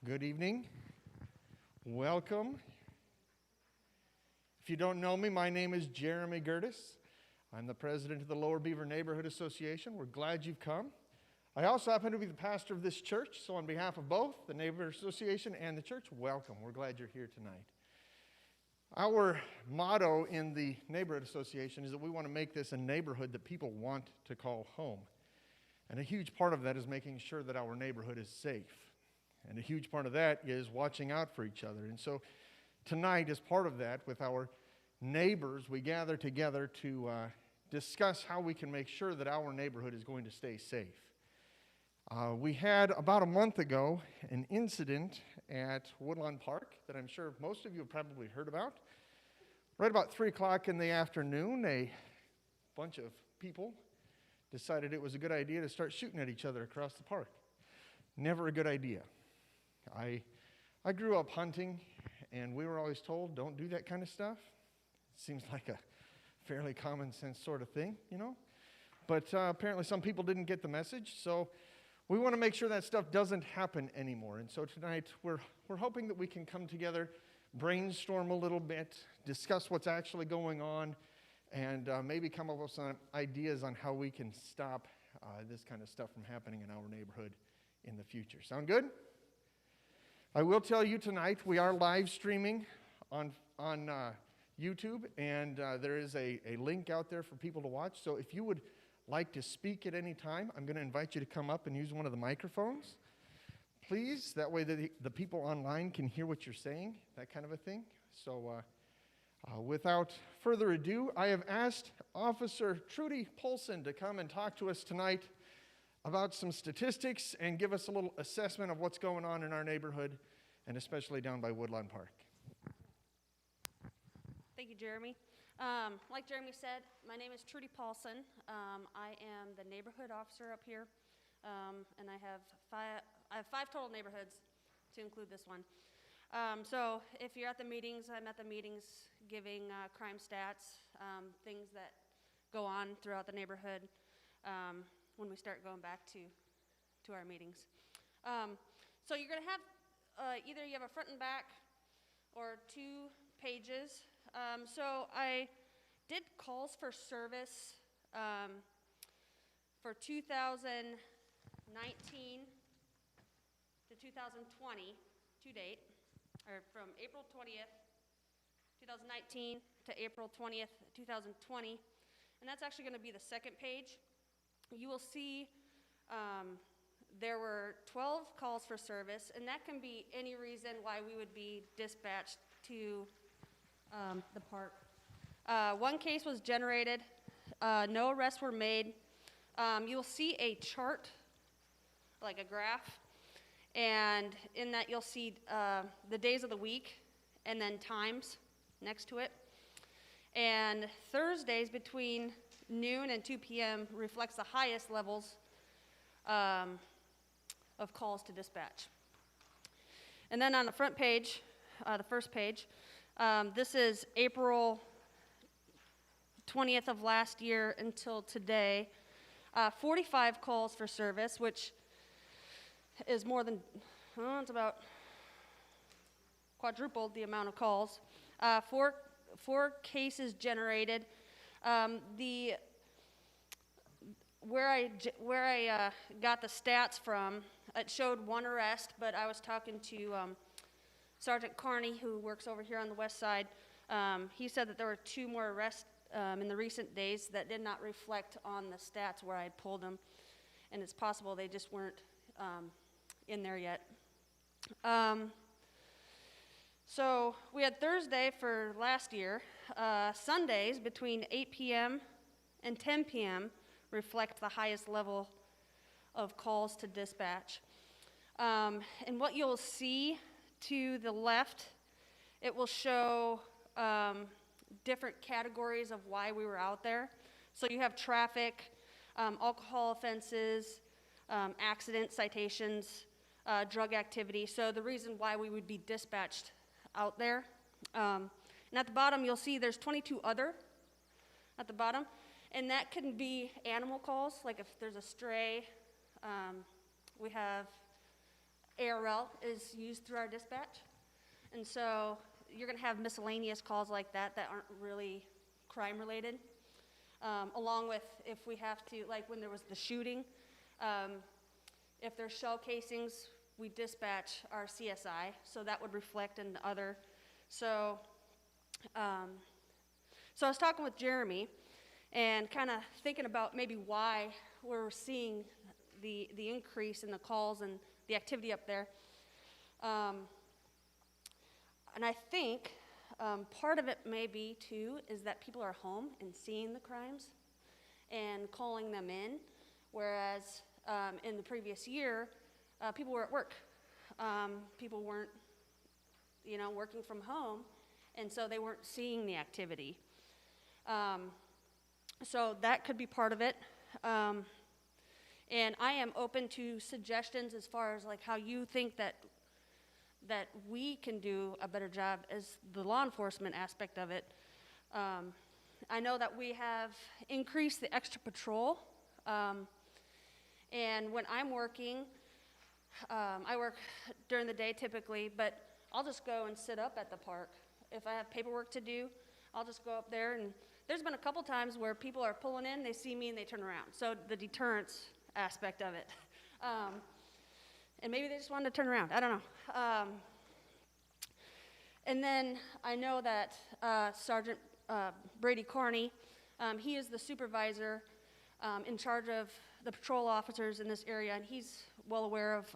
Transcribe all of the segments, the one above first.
Good evening. Welcome. If you don't know me, my name is Jeremy Gertis. I'm the president of the Lower Beaver Neighborhood Association. We're glad you've come. I also happen to be the pastor of this church, so on behalf of both the Neighborhood Association and the church, welcome. We're glad you're here tonight. Our motto in the Neighborhood Association is that we want to make this a neighborhood that people want to call home. And a huge part of that is making sure that our neighborhood is safe. And a huge part of that is watching out for each other. And so tonight, as part of that, with our neighbors, we gather together to discuss how we can make sure that our neighborhood is going to stay safe. We had, about a month ago, an incident at Woodlawn Park that I'm sure most of you have probably heard about. Right about 3 o'clock in the afternoon, a bunch of people decided it was a good idea to start shooting at each other across the park. Never a good idea. I grew up hunting, and we were always told, don't do that kind of stuff. It seems like a fairly common sense sort of thing, you know. But apparently some people didn't get the message, so we want to make sure that stuff doesn't happen anymore. And so tonight we're hoping that we can come together, brainstorm a little bit, discuss what's actually going on, and maybe come up with some ideas on how we can stop this kind of stuff from happening in our neighborhood in the future. Sound good? I will tell you tonight we are live streaming on YouTube, and there is a link out there for people to watch. So if you would like to speak at any time, I'm going to invite you to come up and use one of the microphones. Please, that way the people online can hear what you're saying, that kind of a thing. So without further ado, I have asked Officer Trudy Polson to come and talk to us tonight about some statistics and give us a little assessment of what's going on in our neighborhood, and especially down by Woodlawn Park. Thank you, Jeremy. Like Jeremy said, my name is Trudy Paulson. I am the neighborhood officer up here, and I have five total neighborhoods to include this one. So if you're at the meetings, I'm at the meetings giving crime stats, things that go on throughout the neighborhood. When we start going back to our meetings. So you're going to have, either you have a front and back or 2 pages. So I did calls for service for 2019 to 2020 to date, or from April 20th, 2019 to April 20th, 2020. And that's actually going to be the second page. You will see there were 12 calls for service, and that can be any reason why we would be dispatched to the park. 1 case was generated. No arrests were made. You'll see a chart, like a graph, and in that you'll see the days of the week and then times next to it. And Thursdays between noon and 2 p.m. reflects the highest levels of calls to dispatch. And then on the front page, the first page, this is April 20th of last year until today. 45 calls for service, which is more than, it's about quadrupled the amount of calls. Four cases generated. Where I got the stats from, it showed 1 arrest, but I was talking to Sergeant Carney, who works over here on the west side. He said that there were 2 more arrests in the recent days that did not reflect on the stats where I had pulled them, and it's possible they just weren't in there yet. So we had Thursday for last year. Sundays between 8 p.m. and 10 p.m. reflect the highest level of calls to dispatch. And what you'll see to the left, it will show different categories of why we were out there. So you have traffic, alcohol offenses, accident citations, drug activity. So the reason why we would be dispatched out there. And at the bottom, you'll see there's 22 other at the bottom. And that can be animal calls, like if there's a stray. We have ARL is used through our dispatch. And so you're going to have miscellaneous calls like that that aren't really crime-related, along with if we have to, like when there was the shooting, if there's shell casings, we dispatch our CSI, so that would reflect in the other. So I was talking with Jeremy and kind of thinking about maybe why we're seeing the increase in the calls and the activity up there. And I think part of it may be, too, is that people are home and seeing the crimes and calling them in, whereas in the previous year, people were at work. People weren't, working from home, and so they weren't seeing the activity. So that could be part of it. And I am open to suggestions as far as like how you think that we can do a better job as the law enforcement aspect of it. I know that we have increased the extra patrol. And when I'm working, I work during the day typically, but I'll just go and sit up at the park. If I have paperwork to do, I'll just go up there, and there's been a couple times where people are pulling in, they see me, and they turn around. So the deterrence aspect of it. And maybe they just wanted to turn around. I don't know. And then I know that Sergeant Brady Carney, he is the supervisor in charge of the patrol officers in this area, and he's well aware of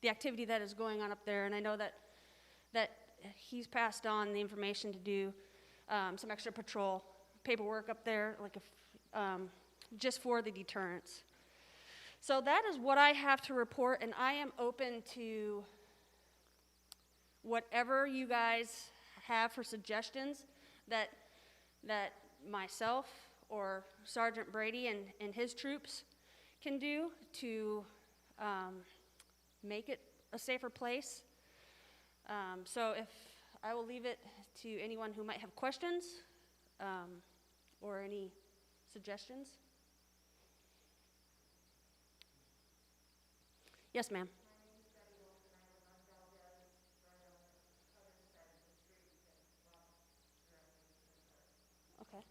the activity that is going on up there. And I know that he's passed on the information to do some extra patrol paperwork up there, like just for the deterrence. So that is what I have to report, and I am open to whatever you guys have for suggestions that myself or Sergeant Brady and his troops can do to make it a safer place. So if I will leave it to anyone who might have questions or any suggestions. Yes, ma'am. Okay.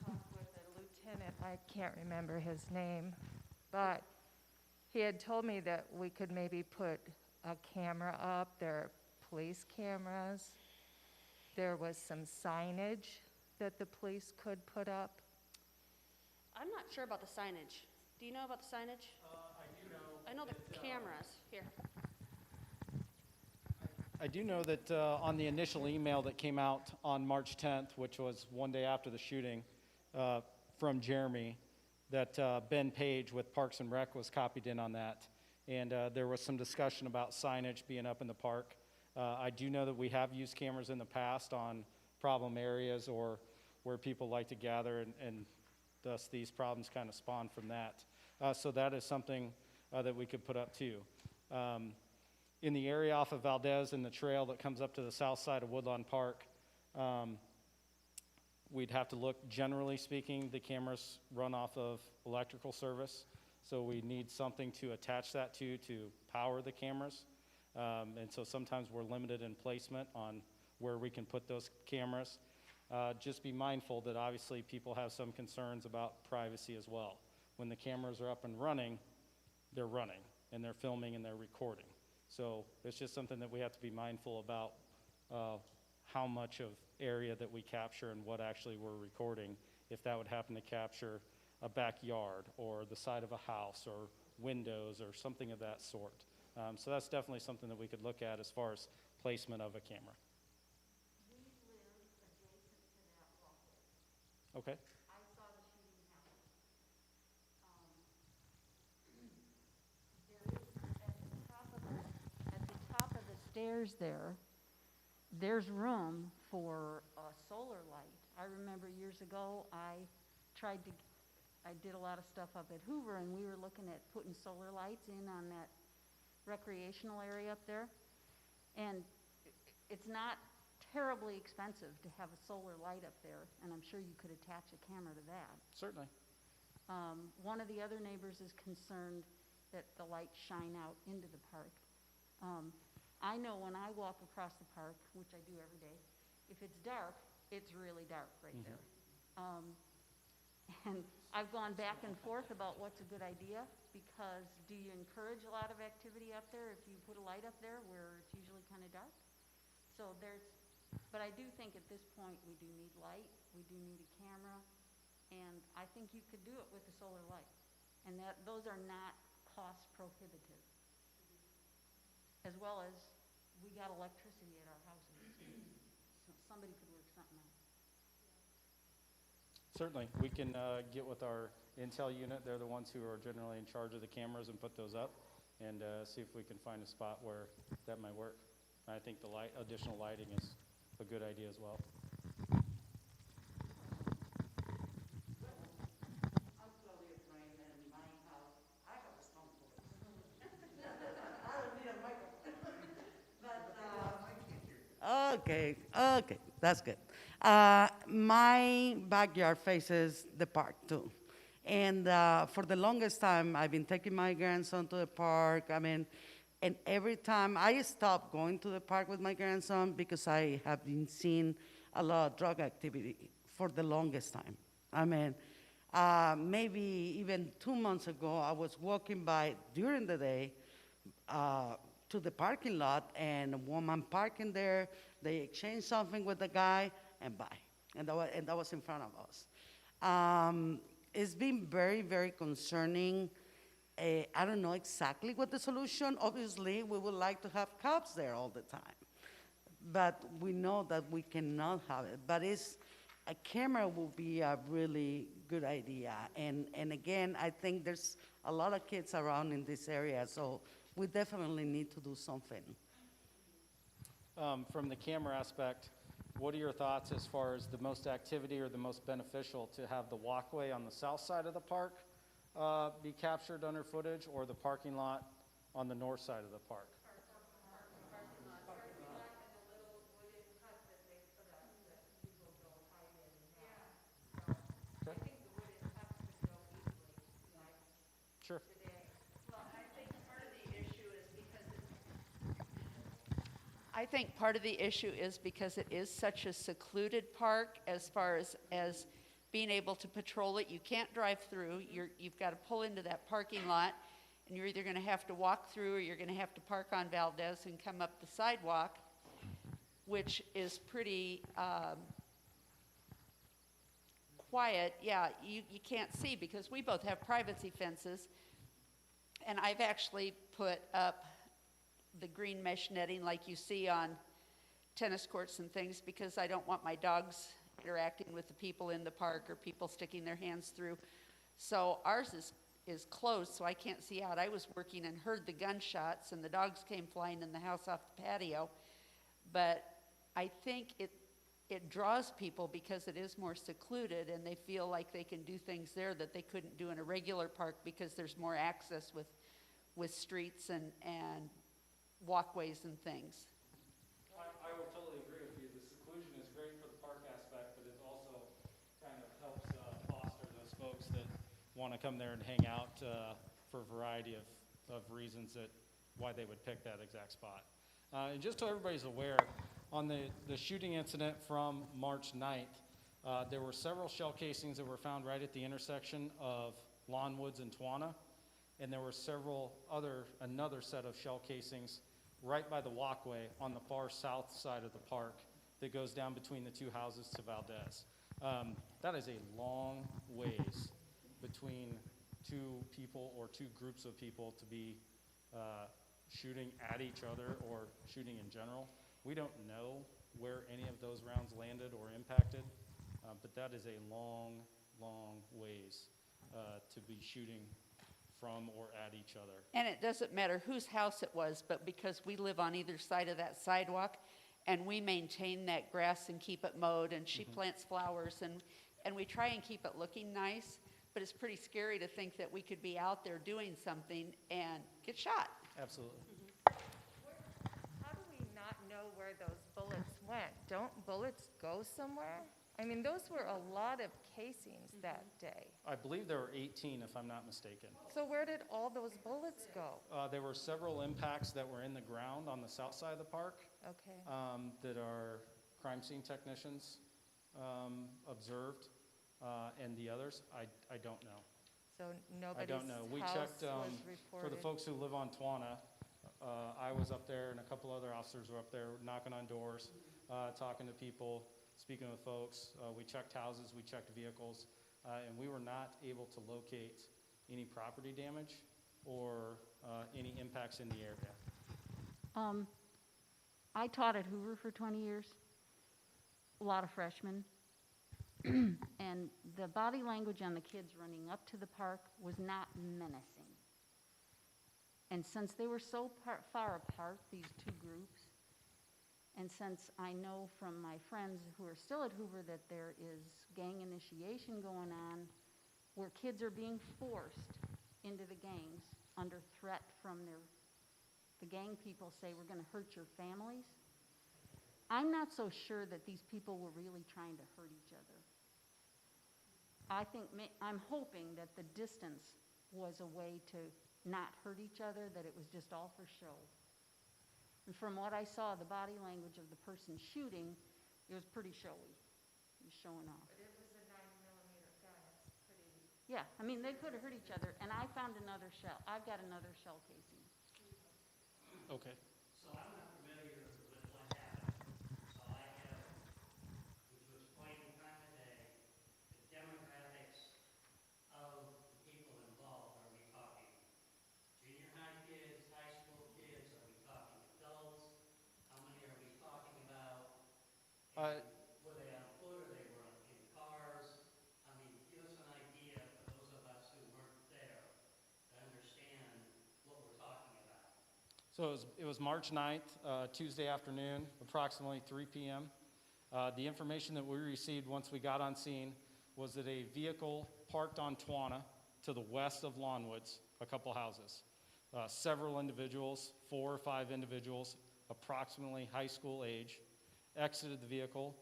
Talked with a lieutenant, I can't remember his name, but he had told me that we could maybe put a camera up. There are police cameras. There was some signage that the police could put up. I'm not sure about the signage. Do you know about the signage? I do know. I know the cameras. Here. I do know that on the initial email that came out on March 10th, which was one day after the shooting, from Jeremy, that Ben Page with Parks and Rec was copied in on that. And there was some discussion about signage being up in the park. I do know that we have used cameras in the past on problem areas or where people like to gather, and thus these problems kind of spawn from that. So that is something that we could put up too. In the area off of Valdez and the trail that comes up to the south side of Woodlawn Park, we'd have to look, generally speaking, the cameras run off of electrical service. So we need something to attach that to power the cameras. And so sometimes we're limited in placement on where we can put those cameras. Just be mindful that obviously people have some concerns about privacy as well. When the cameras are up and running, they're running, and they're filming and they're recording. So it's just something that we have to be mindful about, how much of area that we capture and what actually we're recording, if that would happen to capture a backyard or the side of a house or windows or something of that sort. So that's definitely something that we could look at as far as placement of a camera. We live adjacent to that walkway. Okay. I saw the shooting happen. There is, at the top of the stairs there's room for a solar light. I remember years ago, I I did a lot of stuff up at Hoover, and we were looking at putting solar lights in on that recreational area up there. And it's not terribly expensive to have a solar light up there, and I'm sure you could attach a camera to that. Certainly. One of the other neighbors is concerned that the lights shine out into the park. I know when I walk across the park, which I do every day, if it's dark, it's really dark right there. And I've gone back and forth about what's a good idea, because do you encourage a lot of activity up there if you put a light up there where it's usually kind of dark? So but I do think at this point we do need light, we do need a camera, and I think you could do it with a solar light. And those are not cost prohibitive. As well as, we got electricity at our houses, so somebody could work something out. Certainly. We can get with our Intel unit. They're the ones who are generally in charge of the cameras and put those up, and see if we can find a spot where that might work. And I think the additional lighting is a good idea as well. I'm Claudia Frame, and in my house, I have a stone porch. I don't need a microphone. Okay, that's good. My backyard faces the park too. And for the longest time, I've been taking my grandson to the park. And every time I stop going to the park with my grandson because I have been seeing a lot of drug activity for the longest time. Maybe even 2 months ago, I was walking by during the day to the parking lot, and a woman parking there, they exchanged something with the guy, and bye. And that was in front of us. It's been very, very concerning. I don't know exactly what the solution. Obviously, we would like to have cops there all the time. But we know that we cannot have it. But a camera will be a really good idea. And again, I think there's a lot of kids around in this area, so we definitely need to do something. From the camera aspect, what are your thoughts as far as the most activity or the most beneficial to have the walkway on the south side of the park be captured under footage, or the parking lot on the north side of the park? Sure. I think part of the issue is because it is such a secluded park as far as being able to patrol it. You can't drive through. You've got to pull into that parking lot, and you're either going to have to walk through or you're going to have to park on Valdez and come up the sidewalk, which is pretty quiet. Yeah, you can't see because we both have privacy fences, and I've actually put up the green mesh netting like you see on tennis courts and things, because I don't want my dogs interacting with the people in the park or people sticking their hands through. So ours is closed, so I can't see out. I was working and heard the gunshots, and the dogs came flying in the house off the patio. But I think it draws people because it is more secluded, and they feel like they can do things there that they couldn't do in a regular park because there's more access with streets and walkways and things. I would totally agree with you. The seclusion is great for the park aspect, but it also kind of helps foster those folks that want to come there and hang out for a variety of reasons why they would pick that exact spot. And just so everybody's aware, on the shooting incident from March 9th, there were several shell casings that were found right at the intersection of Lawnwoods and Twana, and there were another set of shell casings right by the walkway on the far south side of the park that goes down between the two houses to Valdez. That is a long ways between two people or two groups of people to be shooting at each other or shooting in general. We don't know where any of those rounds landed or impacted, but that is a long, long ways to be shooting from or at each other. And it doesn't matter whose house it was, but because we live on either side of that sidewalk, and we maintain that grass and keep it mowed, and she plants flowers, and we try and keep it looking nice, but it's pretty scary to think that we could be out there doing something and get shot. Absolutely. How do we not know where those bullets went? Don't bullets go somewhere? I mean, those were a lot of casings that day. I believe there were 18, if I'm not mistaken. So where did all those bullets go? There were several impacts that were in the ground on the south side of the park Okay. that our crime scene technicians observed, and the others, I don't know. So I nobody's don't know. We house checked, was for the reported? folks who live on Tawana, I was up there and a couple other officers were up there knocking on doors, talking to people, speaking with folks. We checked houses, we checked vehicles, and we were not able to locate any property damage or any impacts in the area. I taught at Hoover for 20 years, a lot of freshmen. And the body language on the kids running up to the park was not menacing. And since they were so far apart, these two groups, and since I know from my friends who are still at Hoover that there is gang initiation going on, where kids are being forced into the gangs under threat from the gang people say, we're gonna hurt your families. I'm not so sure that these people were really trying to hurt each other. I'm hoping that the distance was a way to not hurt each other, that it was just all for show. And from what I saw, the body language of the person shooting, it was pretty showy. He was showing off. But it was a 9mm gun, it's pretty... Yeah, I mean, they could have hurt each other, and I found another shell. I've got another shell casing. Okay. So I'm not familiar with what happened. So I have, which was point in time of day, the demographics of the people involved. Are we talking junior high kids, high school kids? Are we talking adults? How many are we talking about? And were they on foot or they were in cars? I mean, give us an idea for those of us who weren't there to understand what we're talking about. So it was March 9th, Tuesday afternoon, approximately 3 p.m. The information that we received once we got on scene was that a vehicle parked on Tawana to the west of Lawnwoods, a couple houses. Several individuals, 4 or 5 individuals, approximately high school age, exited the vehicle,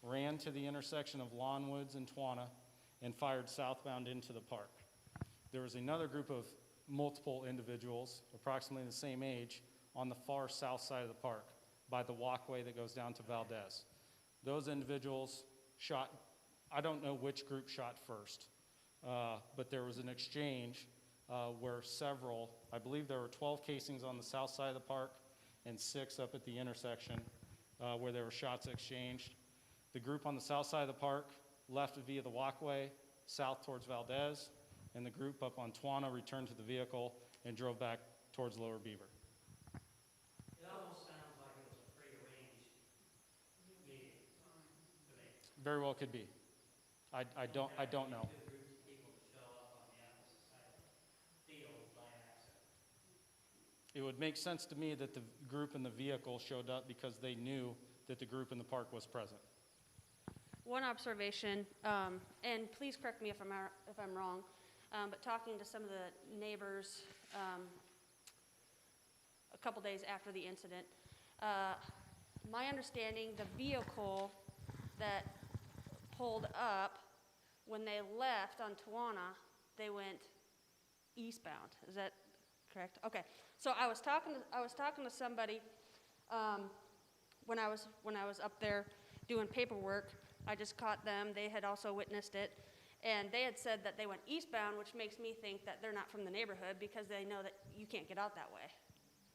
ran to the intersection of Lawnwoods and Tawana, and fired southbound into the park. There was another group of multiple individuals, approximately the same age, on the far south side of the park by the walkway that goes down to Valdez. Those individuals shot, I don't know which group shot first, but there was an exchange where several, I believe there were 12 casings on the south side of the park and 6 up at the intersection where there were shots exchanged. The group on the south side of the park left via the walkway south towards Valdez, and the group up on Tawana returned to the vehicle and drove back towards Lower Beaver. It almost sounds like it was a prearranged meeting to me. Very well could be. I don't know. Two groups of people to show up on the opposite side of the field by accident. It would make sense to me that the group in the vehicle showed up because they knew that the group in the park was present. One observation, and please correct me if I'm wrong, but talking to some of the neighbors a couple days after the incident, my understanding, the vehicle that pulled up, when they left on Tawana, they went eastbound. Is that correct? Okay. So I was talking to somebody when I was up there doing paperwork. I just caught them. They had also witnessed it. And they had said that they went eastbound, which makes me think that they're not from the neighborhood because they know that you can't get out that way.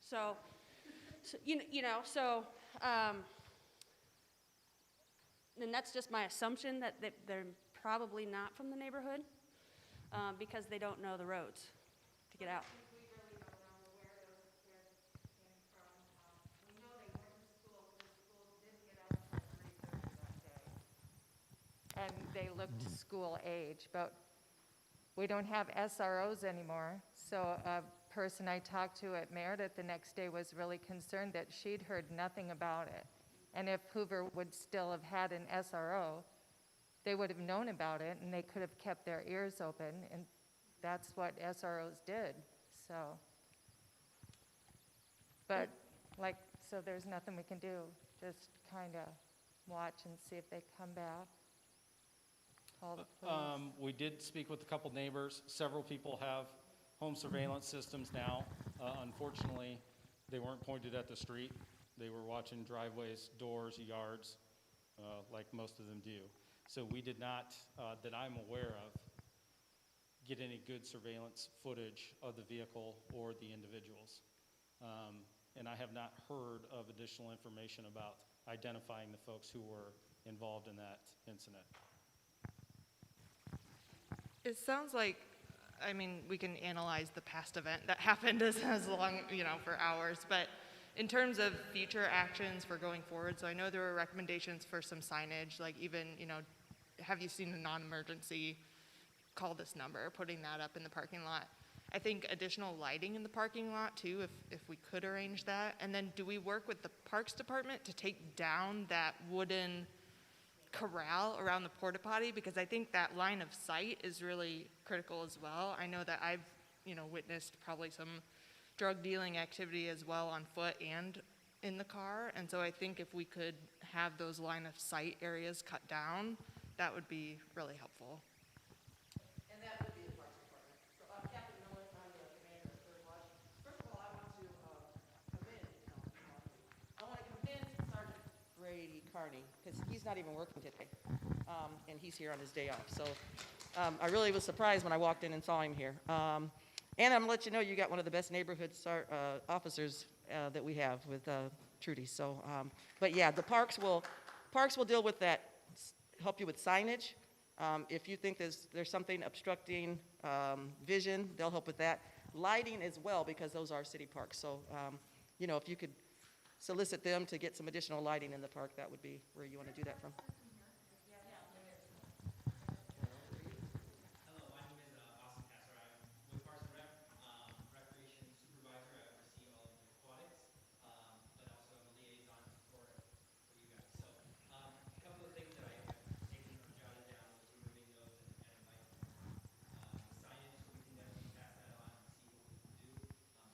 So and that's just my assumption that they're probably not from the neighborhood because they don't know the roads to get out. We really don't know where those kids came from. We know they went to school, because school did get out until 3:30 that day. And they looked school age, but we don't have SROs anymore. So a person I talked to at Meredith the next day was really concerned that she'd heard nothing about it. And if Hoover would still have had an SRO, they would have known about it, and they could have kept their ears open, and that's what SROs did, so. But, like, so there's nothing we can do, just kind of watch and see if they come back. Call the police. We did speak with a couple neighbors. Several people have home surveillance systems now. Unfortunately, they weren't pointed at the street. They were watching driveways, doors, yards, like most of them do. So we did not, that I'm aware of, get any good surveillance footage of the vehicle or the individuals. And I have not heard of additional information about identifying the folks who were involved in that incident. It sounds like, I mean, we can analyze the past event that happened as long, for hours, but in terms of future actions for going forward, so I know there were recommendations for some signage, like even, have you seen a non-emergency, call this number, putting that up in the parking lot. I think additional lighting in the parking lot too, if we could arrange that. And then do we work with the Parks Department to take down that wooden corral around the porta potty? Because I think that line of sight is really critical as well. I know that I've, witnessed probably some drug dealing activity as well on foot and in the car. And so I think if we could have those line of sight areas cut down, that would be really helpful. And that would be the Parks Department. So Captain Miller, I'm the commander of Third Watch. First of all, I want to commend Sergeant Brady Carney, because he's not even working today, and he's here on his day off. So I really was surprised when I walked in and saw him here. And I'm gonna let you know, you got one of the best neighborhood officers that we have with Trudy. So, but yeah, the parks will deal with that, help you with signage. If you think there's something obstructing vision, they'll help with that. Lighting as well, because those are city parks. So, if you could solicit them to get some additional lighting in the park, that would be where you want to do that from. Hello, my name is Austin Kasser. I'm with Parks and Rec, recreation supervisor. I oversee all of the aquatics, but also I'm a liaison for you guys. So a couple of things that I've taken or jotted down was removing those and inviting signage, so we can definitely pass that on and see what we can do.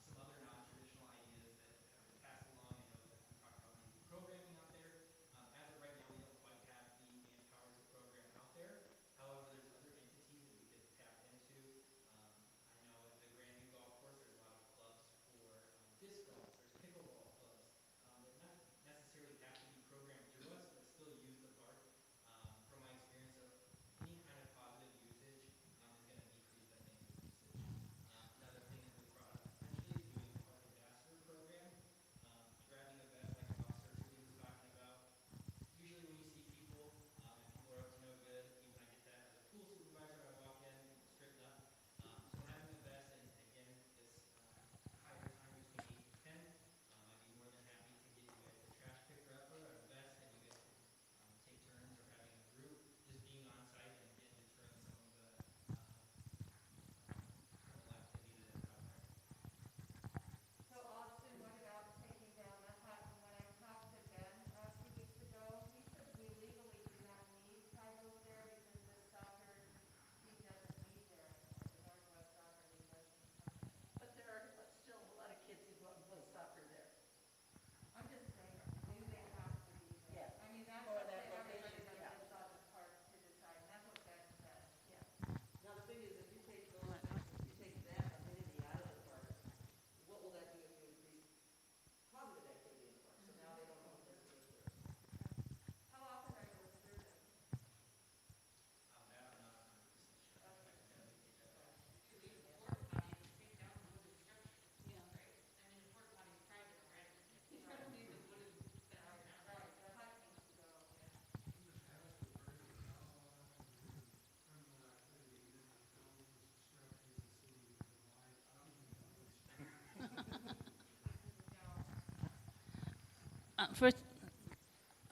Some other non-traditional ideas that have been passed along. I know that we talked about maybe programming out there. As of right now, we don't quite have the manpower to program out there. However, there's other entities that we could tap into. I know at the Grandview Golf Course, there's a lot of clubs for disc golf. There's pickleball clubs that not necessarily have to be programmed through us, but still use the park. From my experience of any kind of positive usage is going to decrease that negative usage. Another thing that we brought up potentially is doing a park ambassador program, grabbing a vest like Officer Trudy was talking about. Usually when you see people, and people are up to no good, even I get that as a pool supervisor, I walk in, people straighten up. So having a vest, and again, this higher time between 8 and 10, I'd be more than happy to get you guys a trash picker upper or a vest, and you guys can take turns or having a group, just being on site and deterring some of the criminal activity that's out there. So Austin, what about taking down the hut? And when I talked to Ben a few weeks ago, he said we legally do not need titles there because the soccer team doesn't meet there. The Northwest Soccer League doesn't come there. But there are still a lot of kids who go out and play soccer there. I'm just saying, do they have to be there? Yeah. I mean, that's Or up to that everybody location, that yeah. lives on the park to decide, and that's what Ben said. Now, the thing is, if you take that amenity out of the park, what will that do if you increase positive activity in the park? So now they don't know what they're doing there. How often are those serving? That I'm not 100% sure. I can definitely take that back. Right, the hut needs to go, yeah.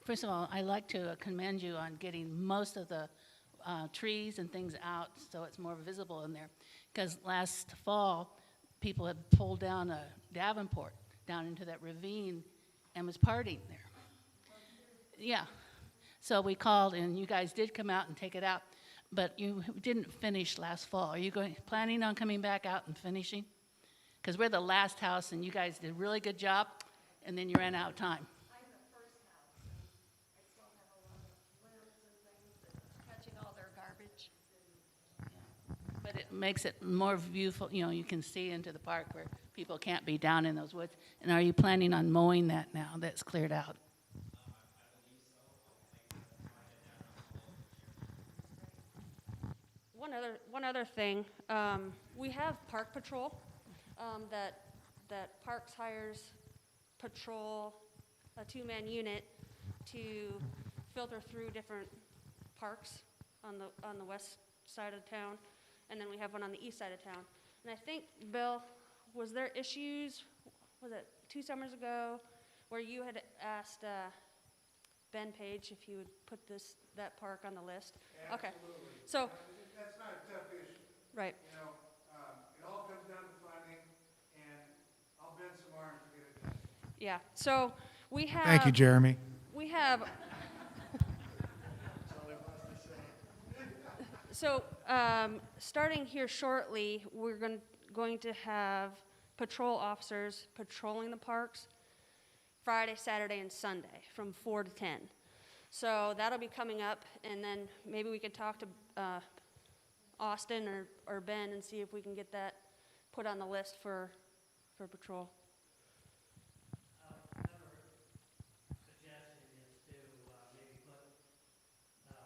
First of all, I'd like to commend you on getting most of the trees and things out so it's more visible in there. Because last fall, people had pulled down a Davenport down into that ravine and was partying there. Yeah. So we called, and you guys did come out and take it out, but you didn't finish last fall. Are you planning on coming back out and finishing? Because we're the last house, and you guys did a really good job, and then you ran out of time. I'm the first house, and I still have a lot of limbs and things that's catching all their garbage. But it makes it more beautiful, you can see into the park where people can't be down in those woods. And are you planning on mowing that now that's cleared out? One other thing, we have Park Patrol, that Parks hires patrol, a two-man unit, to filter through different parks on the west side of town, and then we have one on the east side of town. And I think, Bill, was there issues, was it 2 summers ago, where you had asked Ben Page if he would put that park on the list? Okay. Absolutely. So, That's not a tough issue. right. You know, it all comes down to funding, and I'll bend some arms to get it done. Yeah, so we have. Thank you, Jeremy. We have. So, starting here shortly, we're going to have patrol officers patrolling the parks Friday, Saturday, and Sunday from 4 to 10. So that'll be coming up, and then maybe we could talk to Austin or Ben and see if we can get that put on the list for patrol. Another suggestion is to maybe put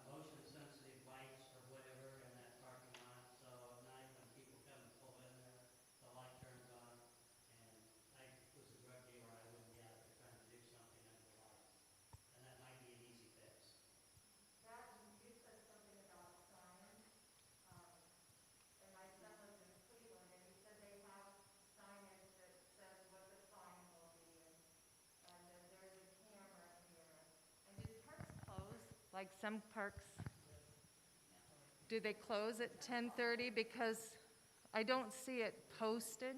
motion-sensitive lights or whatever in that parking lot, so at night when people come and pull in there, the light turns on. And I was a drug dealer, I wouldn't be out there trying to do something under the lights. And that might be an easy fix. You said something about signs, and my son lives in Cleveland, and he said they have signage that says what the fine will be, and then there's a camera here. And do parks close? Like some parks, do they close at 10:30? Because I don't see it posted.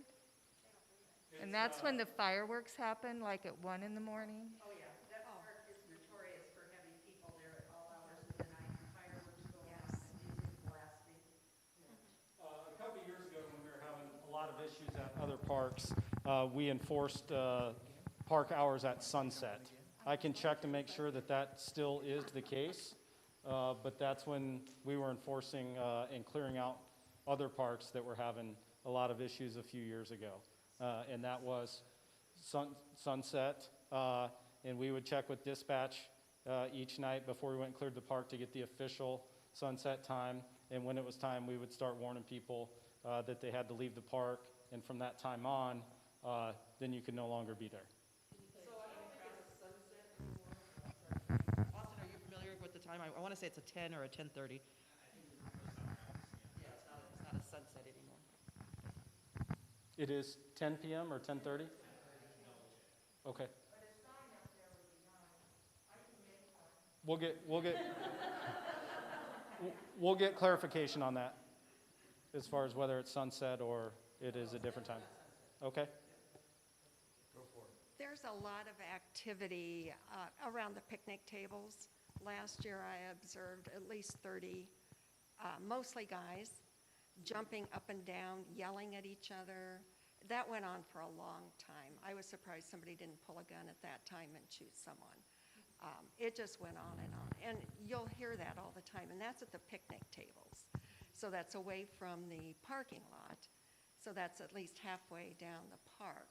And that's when the fireworks happen, like at 1 in the morning? Oh, yeah, that park is notorious for having people there at all hours of the night, fireworks going off and music blasting. A couple of years ago, when we were having a lot of issues at other parks, we enforced park hours at sunset. I can check to make sure that that still is the case, but that's when we were enforcing and clearing out other parks that were having a lot of issues a few years ago. And that was sunset, and we would check with dispatch each night before we went and cleared the park to get the official sunset time. And when it was time, we would start warning people that they had to leave the park. And from that time on, then you could no longer be there. So I don't think it's a sunset anymore. Austin, are you familiar with the time? I want to say it's a 10 or a 10:30. Yeah, it's not a sunset anymore. It is 10 p.m. or 10:30? Okay. We'll get clarification on that as far as whether it's sunset or it is a different time. Okay. There's a lot of activity around the picnic tables. Last year, I observed at least 30, mostly guys, jumping up and down, yelling at each other. That went on for a long time. I was surprised somebody didn't pull a gun at that time and shoot someone. It just went on. And you'll hear that all the time, and that's at the picnic tables. So that's away from the parking lot. So that's at least halfway down the park.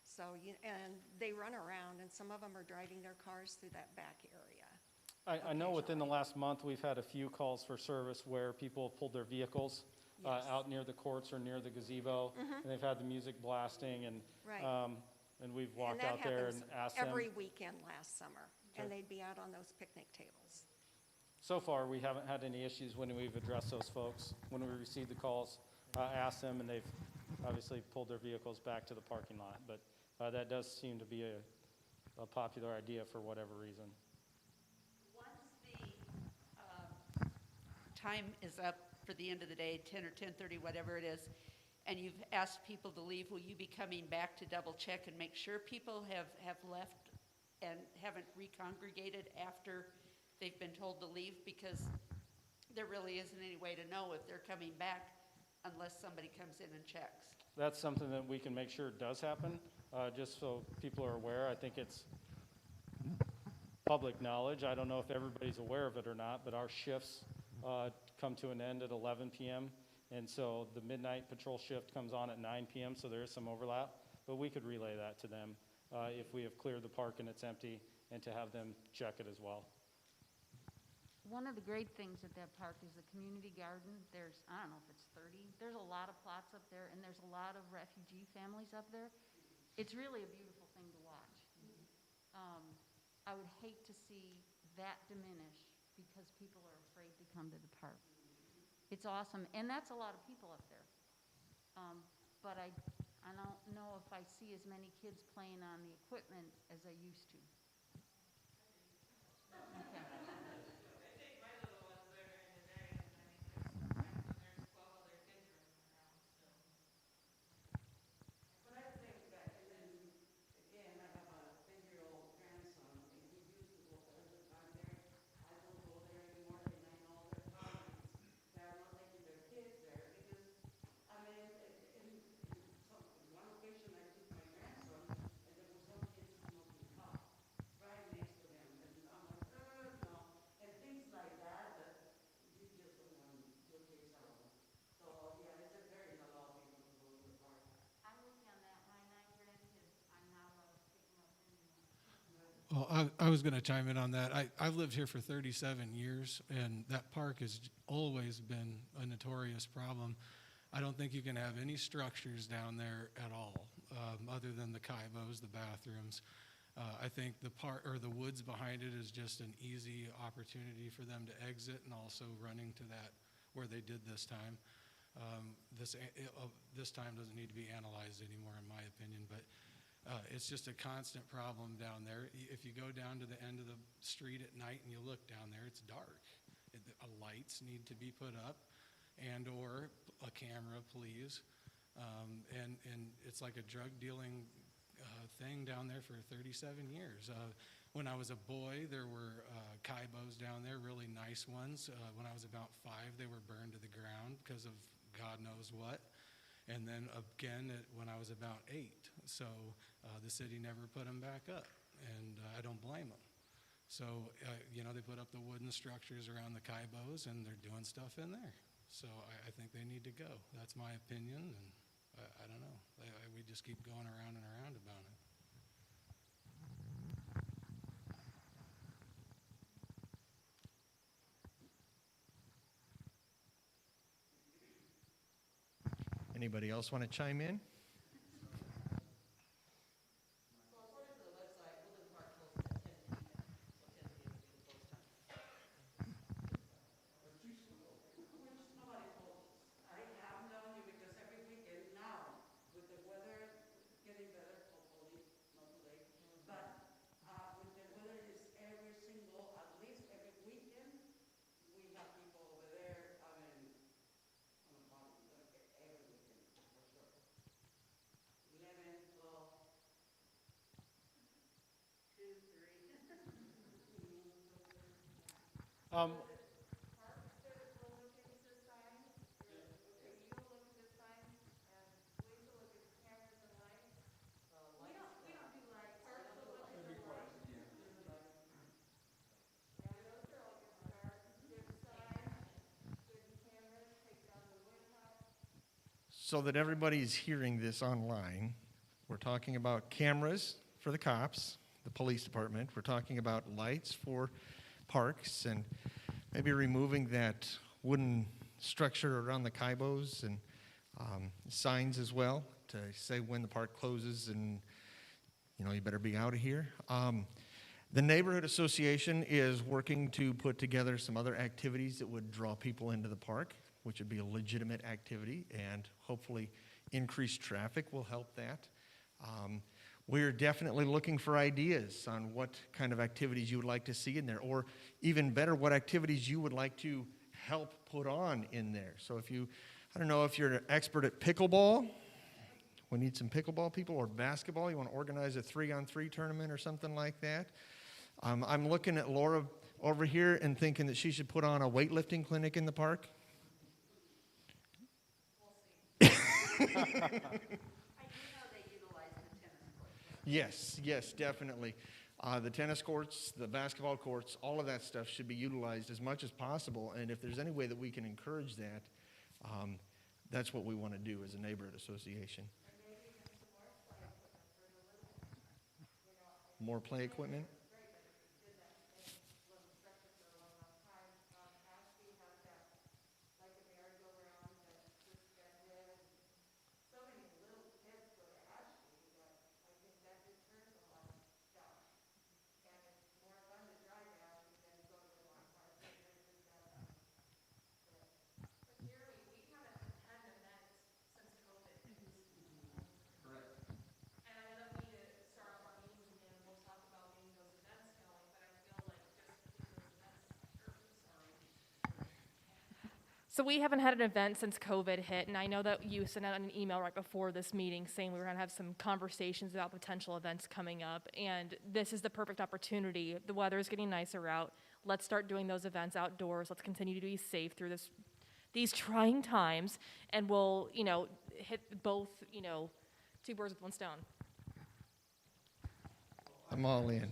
So, and they run around, and some of them are driving their cars through that back area. I know within the last month, we've had a few calls for service where people have pulled their vehicles out near the courts or near the gazebo, and they've had the music blasting, and Right. and we've walked And out that there happens and asked them. every weekend last summer, and Okay. they'd be out on those picnic tables. So far, we haven't had any issues when we've addressed those folks. When we received the calls, asked them, and they've obviously pulled their vehicles back to the parking lot. But that does seem to be a popular idea for whatever reason. Once the time is up for the end of the day, 10 or 10:30, whatever it is, and you've asked people to leave, will you be coming back to double check and make sure people have left and haven't recongregated after they've been told to leave because there really isn't any way to know if they're coming back unless somebody comes in and checks. That's something that we can make sure does happen, just so people are aware. I think it's public knowledge. I don't know if everybody's aware of it or not, but our shifts come to an end at 11 p.m. And so the midnight patrol shift comes on at 9 p.m., so there is some overlap. But we could relay that to them if we have cleared the park and it's empty, and to have them check it as well. One of the great things at that park is the community garden. There's, I don't know if it's 30, there's a lot of plots up there, and there's a lot of refugee families up there. It's really a beautiful thing to watch. I would hate to see that diminish because people are afraid to come to the park. It's awesome, and that's a lot of people up there. But I don't know if I see as many kids playing on the equipment as I used to. Okay. But I think that, and then, again, I have a 10-year-old grandson, and he used to go all the time there. I don't go there anymore, and I know their parents, they're not taking their kids there, because, I mean, one occasion I took my grandson, and there were some kids smoking pot right next to him, and I'm like, no, and things like that, that you just don't want your kids around. So, yeah, it's encouraging a lot of people to go to the park. I'm with you on that. My 9 grandkids, I'm not allowed to pick them up anymore. Well, I was going to chime in on that. I've lived here for 37 years, and that park has always been a notorious problem. I don't think you can have any structures down there at all, other than the kaibos, the bathrooms. I think the park or the woods behind it is just an easy opportunity for them to exit, and also running to that where they did this time. This time doesn't need to be analyzed anymore, in my opinion, but it's just a constant problem down there. If you go down to the end of the street at night and you look down there, it's dark. Lights need to be put up, and or a camera, please. And it's like a drug dealing thing down there for 37 years. When I was a boy, there were kaibos down there, really nice ones. When I was about 5, they were burned to the ground because of God knows what. And then again, when I was about 8. So the city never put them back up, and I don't blame them. So, they put up the wooden structures around the kaibos, and they're doing stuff in there. So I think they need to go. That's my opinion, and I don't know. We just keep going around and around about it. Anybody else want to chime in? Well, according to the website, Woodland Park closes at 10 p.m., so 10 p.m. is the close time. Which nobody told us. I have known you because every weekend now, with the weather getting better, hopefully, not too late, but with the weather is at least every weekend, we have people over there, I mean, on the party, every weekend, for sure. 11, 12. 2, 3. So that everybody's hearing this online, we're talking about cameras for the cops, the police department. We're talking about lights for parks, and maybe removing that wooden structure around the kaibos, and signs as well to say when the park closes and, you better be out of here. The neighborhood association is working to put together some other activities that would draw people into the park, which would be a legitimate activity, and hopefully increased traffic will help that. We're definitely looking for ideas on what kind of activities you would like to see in there, or even better, what activities you would like to help put on in there. So I don't know if you're an expert at pickleball, we need some pickleball people, or basketball, you want to organize a 3-on-3 tournament or something like that. I'm looking at Laura over here and thinking that she should put on a weightlifting clinic in the park? Yes, yes, definitely. The tennis courts, the basketball courts, all of that stuff should be utilized as much as possible. And if there's any way that we can encourage that, that's what we want to do as a neighborhood association. More play equipment? So we haven't had an event since COVID hit, and I know that you sent out an email right before this meeting saying we were going to have some conversations about potential events coming up, and this is the perfect opportunity. The weather is getting nicer out. Let's start doing those events outdoors. Let's continue to be safe through these trying times, and we'll, hit both, two birds with one stone. I'm all in.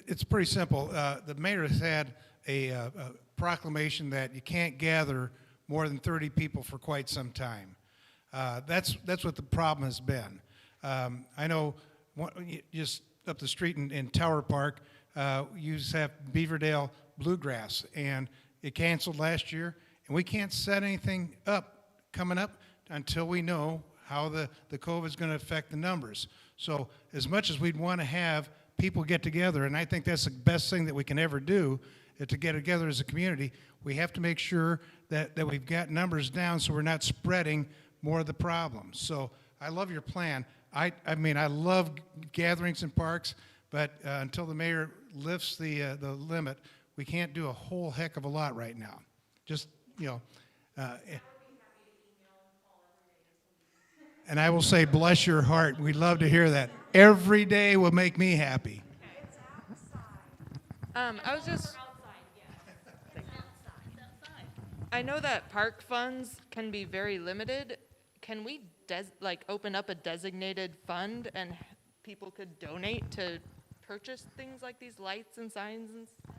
It's pretty simple. The mayor has had a proclamation that you can't gather more than 30 people for quite some time. That's what the problem has been. I know just up the street in Tower Park, you just have Beaverdale Bluegrass, and it canceled last year, and we can't set anything up coming up until we know how the COVID is going to affect the numbers. So as much as we'd want to have people get together, and I think that's the best thing that we can ever do, to get together as a community, we have to make sure that we've got numbers down so we're not spreading more of the problems. So I love your plan. I mean, I love gatherings in parks, but until the mayor lifts the limit, we can't do a whole heck of a lot right now. Just, and I will say, bless your heart. We'd love to hear that. Every day will make me happy. I know that park funds can be very limited. Can we open up a designated fund and people could donate to purchase things like these lights and signs and stuff?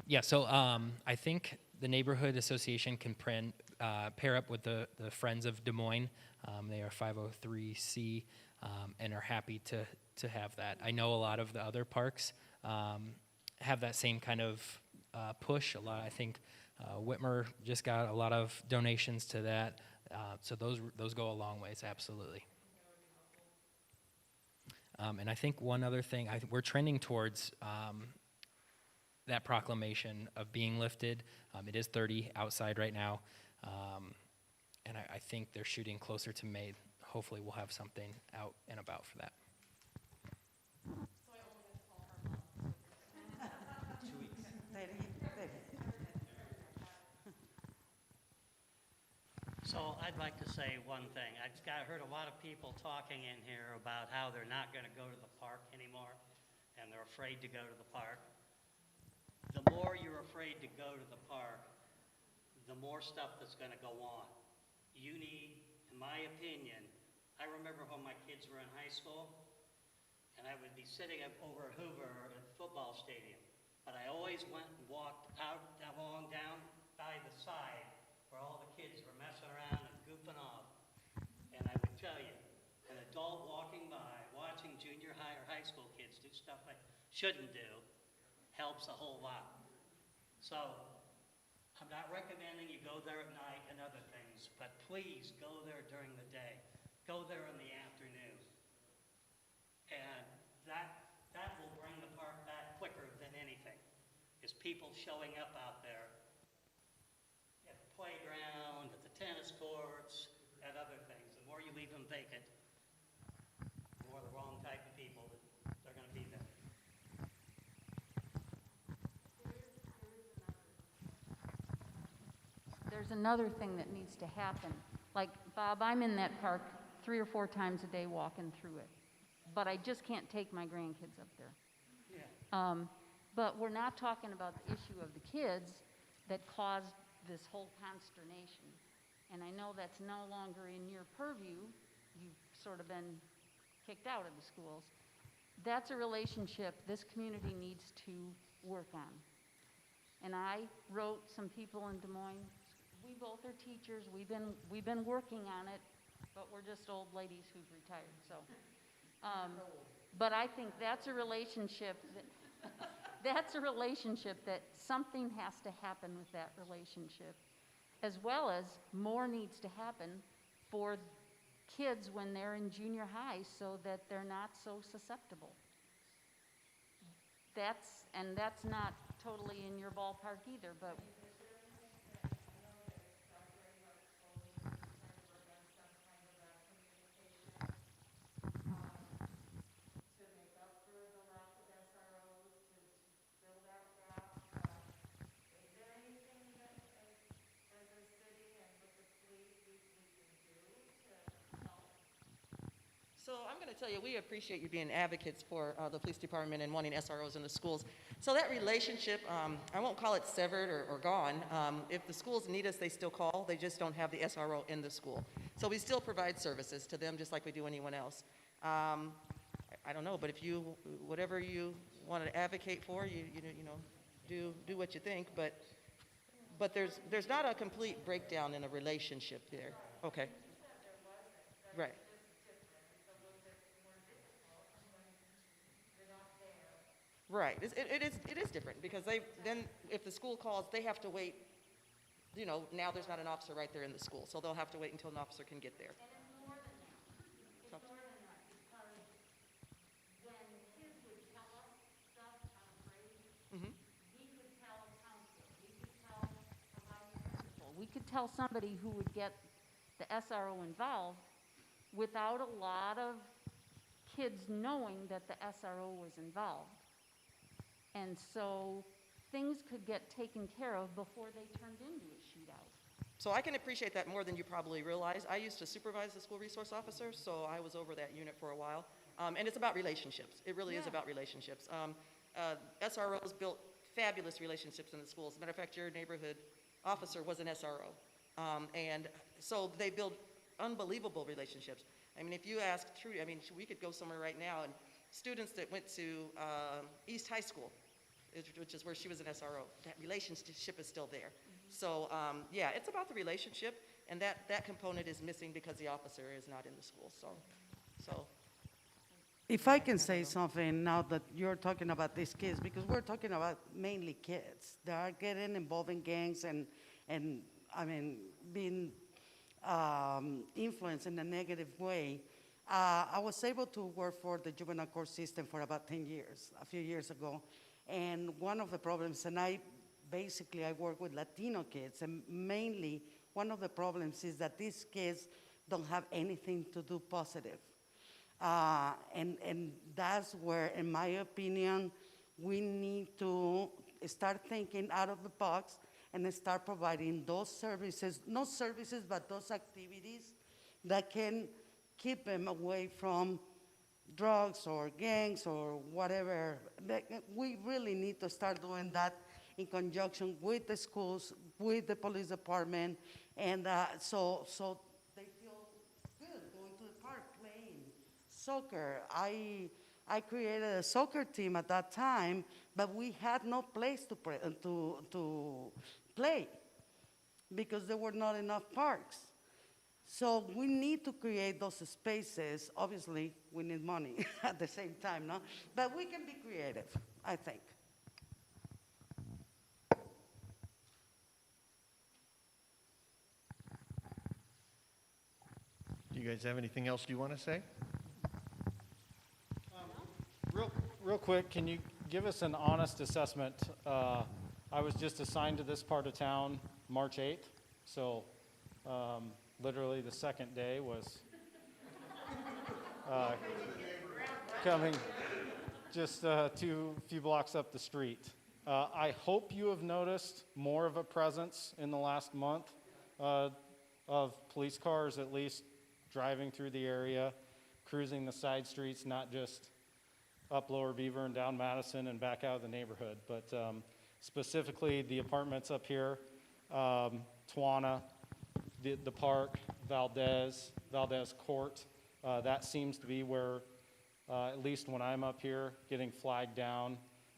Yeah, so I think the neighborhood association can pair up with the Friends of Des Moines. They are 503c and are happy to have that. I know a lot of the other parks have that same kind of push. I think Whitmer just got a lot of donations to that. So those go a long ways, absolutely. And I think one other thing, we're trending towards that proclamation of being lifted. It is 30 outside right now. And I think they're shooting closer to May. Hopefully we'll have something out and about for that. 2 weeks. So I'd like to say one thing. I heard a lot of people talking in here about how they're not going to go to the park anymore, and they're afraid to go to the park. The more you're afraid to go to the park, the more stuff that's going to go on. You need, in my opinion, I remember when my kids were in high school, and I would be sitting over at Hoover at the football stadium, but I always went and walked out along down by the side where all the kids were messing around and goofing off. And I would tell you, an adult walking by, watching junior high or high school kids do stuff they shouldn't do, helps a whole lot. So I'm not recommending you go there at night and other things, but please go there during the day. Go there in the afternoon. And that will bring the park back quicker than anything, is people showing up out there at the playground, at the tennis courts, at other things. The more you leave them vacant, the more the wrong type of people that they're going to be there. there's another thing that needs to happen. Like, Bob, I'm in that park 3 or 4 times a day walking through it, but I just can't take my grandkids up there. But we're not talking about the issue of the kids that caused this whole consternation. And I know that's no longer in your purview. You've sort of been kicked out of the schools. That's a relationship this community needs to work on. And I wrote some people in Des Moines. We both are teachers. We've been working on it, but we're just old ladies who've retired. So, but I think that's a relationship that something has to happen with that relationship, as well as more needs to happen for kids when they're in junior high so that they're not so susceptible. That's not totally in your ballpark either, but So I'm going to tell you, we appreciate you being advocates for the police department and wanting SROs in the schools. So that relationship, I won't call it severed or gone. If the schools need us, they still call. They just don't have the SRO in the school. So we still provide services to them just like we do anyone else. I don't know, but if you, whatever you want to advocate for, do what you think. But there's not a complete breakdown in a relationship there. Okay. Right. Right. It is different because then if the school calls, they have to wait. Now there's not an officer right there in the school, so they'll have to wait until an officer can get there. And it's more than that. It's more than that because when kids would tell us stuff on a grade, we could tell a counselor, we could tell a vice principal, we could tell somebody who would get the SRO involved without a lot of kids knowing that the SRO was involved. And so things could get taken care of before they turned into a shootout. So I can appreciate that more than you probably realize. I used to supervise the school resource officer, so I was over that unit for a while. And it's about relationships. It really is about relationships. SROs built fabulous relationships in the schools. As a matter of fact, your neighborhood officer was an SRO. And so they build unbelievable relationships. I mean, if you ask Trudy, we could go somewhere right now, and students that went to East High School, which is where she was an SRO, that relationship is still there. So, yeah, it's about the relationship, and that component is missing because the officer is not in the school. So. If I can say something now that you're talking about these kids, because we're talking about mainly kids that are getting involved in gangs and being influenced in a negative way. I was able to work for the juvenile court system for about 10 years, a few years ago. And one of the problems, and I work with Latino kids, and mainly one of the problems is that these kids don't have anything to do positive. And that's where, in my opinion, we need to start thinking out of the box and start providing those services, not services, but those activities that can keep them away from drugs or gangs or whatever. We really need to start doing that in conjunction with the schools, with the police department, and so they feel good going to the park, playing soccer. I created a soccer team at that time, but we had no place to play because there were not enough parks. So we need to create those spaces. Obviously, we need money at the same time, no? But we can be creative, I think. Do you guys have anything else you want to say? Real quick, can you give us an honest assessment? I was just assigned to this part of town March 8th, so literally the second day was coming just few blocks up the street. I hope you have noticed more of a presence in the last month. of police cars at least driving through the area, cruising the side streets, not just up Lower Beaver and down Madison and back out of the neighborhood, but specifically the apartments up here, Tawana, the park, Valdez Court. That seems to be where, at least when I'm up here, getting flagged down.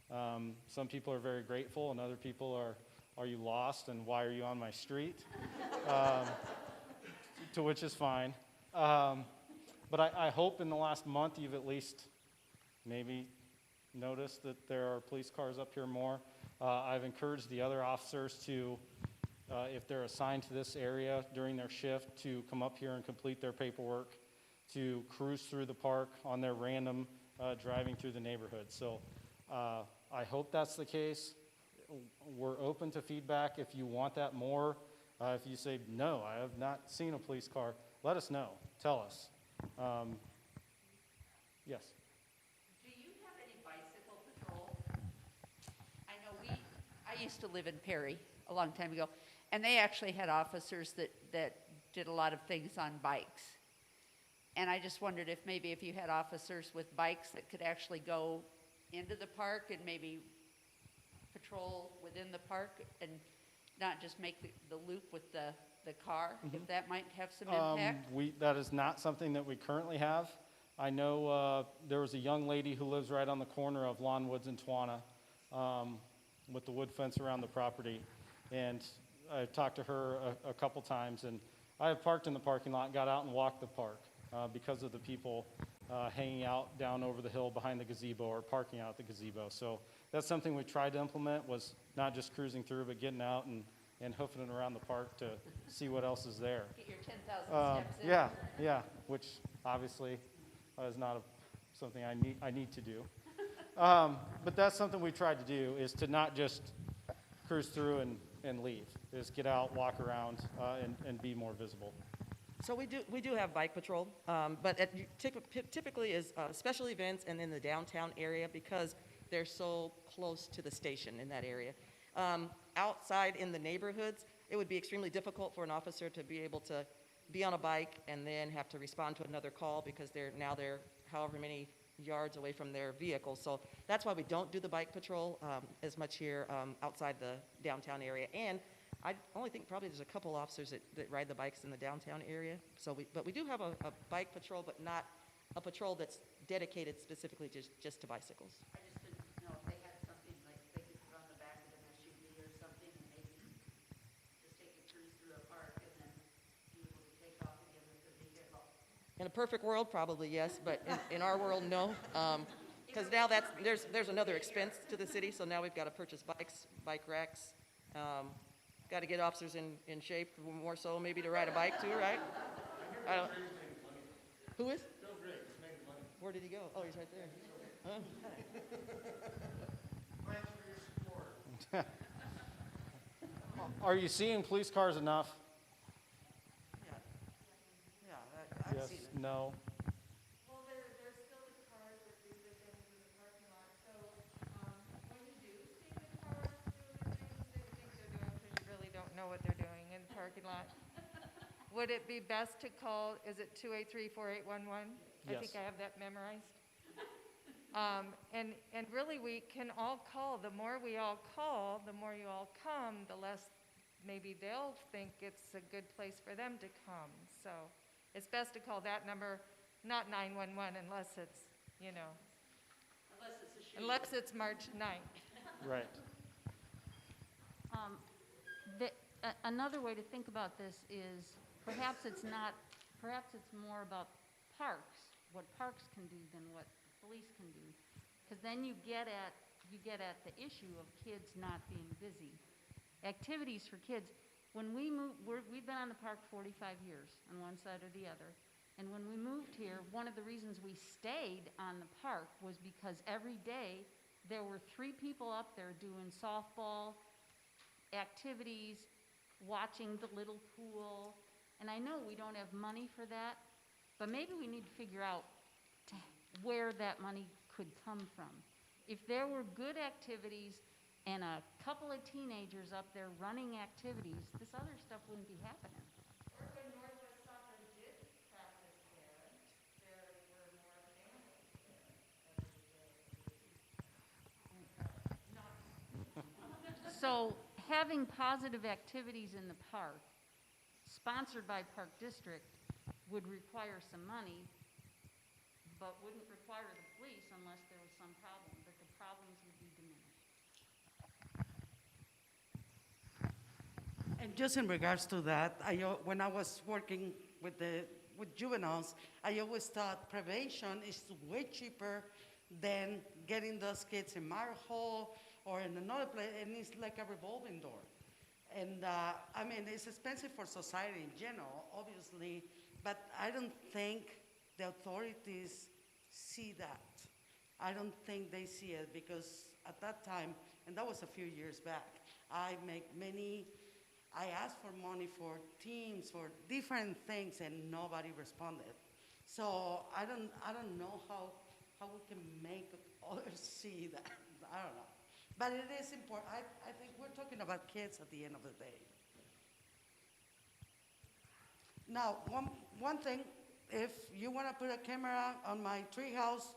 Some people are very grateful, and other people are you lost, and why are you on my street? To which is fine. But I hope in the last month you've at least maybe noticed that there are police cars up here more. I've encouraged the other officers to, if they're assigned to this area during their shift, to come up here and complete their paperwork, to cruise through the park on their random driving through the neighborhood. So I hope that's the case. We're open to feedback if you want that more. If you say, no, I have not seen a police car, let us know. Tell us. Yes. Do you have any bicycle patrol? I know I used to live in Perry a long time ago, and they actually had officers that did a lot of things on bikes. And I just wondered if maybe if you had officers with bikes that could actually go into the park and maybe patrol within the park and not just make the loop with the car, if that might have some impact? That is not something that we currently have. I know there was a young lady who lives right on the corner of Lawn Woods and Tawana with the wood fence around the property. And I've talked to her a couple times, and I have parked in the parking lot, got out and walked the park because of the people hanging out down over the hill behind the gazebo or parking out at the gazebo. So that's something we tried to implement, was not just cruising through, but getting out and hoofing it around the park to see what else is there. Get your 10,000 steps in. Yeah, which obviously is not something I need to do. But that's something we tried to do, is to not just cruise through and leave, is get out, walk around, and be more visible. So we do have bike patrol, but typically is special events and in the downtown area because they're so close to the station in that area. Outside in the neighborhoods, it would be extremely difficult for an officer to be able to be on a bike and then have to respond to another call because they're however many yards away from their vehicle. So that's why we don't do the bike patrol as much here outside the downtown area. And I only think probably there's a couple officers that ride the bikes in the downtown area. But we do have a bike patrol, but not a patrol that's dedicated specifically just to bicycles. I just didn't know if they had something like they could put on the back of an SUV or something and maybe just take a cruise through a park and then be able to take off again with the vehicle. In a perfect world, probably yes, but in our world, no. Because now there's another expense to the city, so now we've got to purchase bikes, bike racks. Got to get officers in shape more so maybe to ride a bike too, right? Who is? Where did he go? Oh, he's right there. Huh? Are you seeing police cars enough? Yeah, I've Yes, seen it. no. Well, there's still the cars that do the things in the parking lot, so, when you do see the cars doing the things that you think they're doing, because you really don't know what they're doing in the parking lot, would it be best to call, is it 283-4811? I Yes. think I have that memorized. And really, we can all call. The more we all call, the more you all come, the less maybe they'll think it's a good place for them to come. So it's best to call that number, not 911, unless it's, unless it's March 9th. Right. Another way to think about this is perhaps it's more about parks, what parks can do than what police can do. Because then you get at the issue of kids not being busy. Activities for kids, when we moved, we've been on the park 45 years on one side or the other. And when we moved here, one of the reasons we stayed on the park was because every day there were 3 people up there doing softball, activities, watching the little pool. And I know we don't have money for that, but maybe we need to figure out where that money could come from. If there were good activities and a couple of teenagers up there running activities, this other stuff wouldn't be happening. So having positive activities in the park, sponsored by Park District, would require some money, but wouldn't require the police unless there was some problem, but the problems would be diminished. And just in regards to that, when I was working with juveniles, I always thought prevention is way cheaper than getting those kids in Mire Hall or in another place, and it's like a revolving door. And I mean, it's expensive for society in general, obviously, but I don't think the authorities see that. I don't think they see it, because at that time, and that was a few years back, I asked for money for teams, for different things, and nobody responded. So I don't know how we can make others see that. I don't know. But it is important. I think we're talking about kids at the end of the day. Now, one thing, if you want to put a camera on my treehouse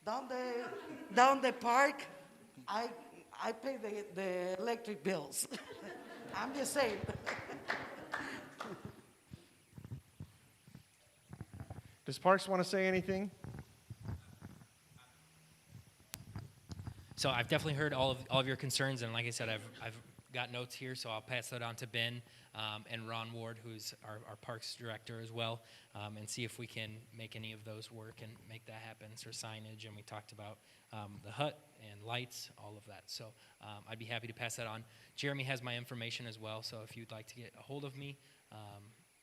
down the park, I pay the electric bills. I'm just saying. Does Parks want to say anything? So I've definitely heard all of your concerns, and like I said, I've got notes here, so I'll pass that on to Ben and Ron Ward, who's our Parks Director as well, and see if we can make any of those work and make that happen. So signage, and we talked about the hut and lights, all of that. So I'd be happy to pass that on. Jeremy has my information as well, so if you'd like to get a hold of me,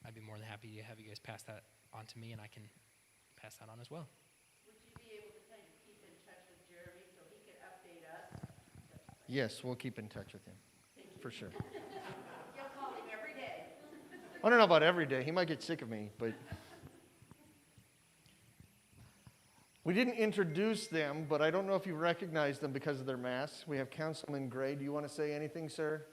I'd be more than happy to have you guys pass that on to me, and I can pass that on as well. Yes, we'll keep in touch with him, for sure. You'll call him every day. I don't know about every day. He might get sick of me, but we didn't introduce them, but I don't know if you recognize them because of their masks. We have Councilman Gray. Do you want to say anything, sir?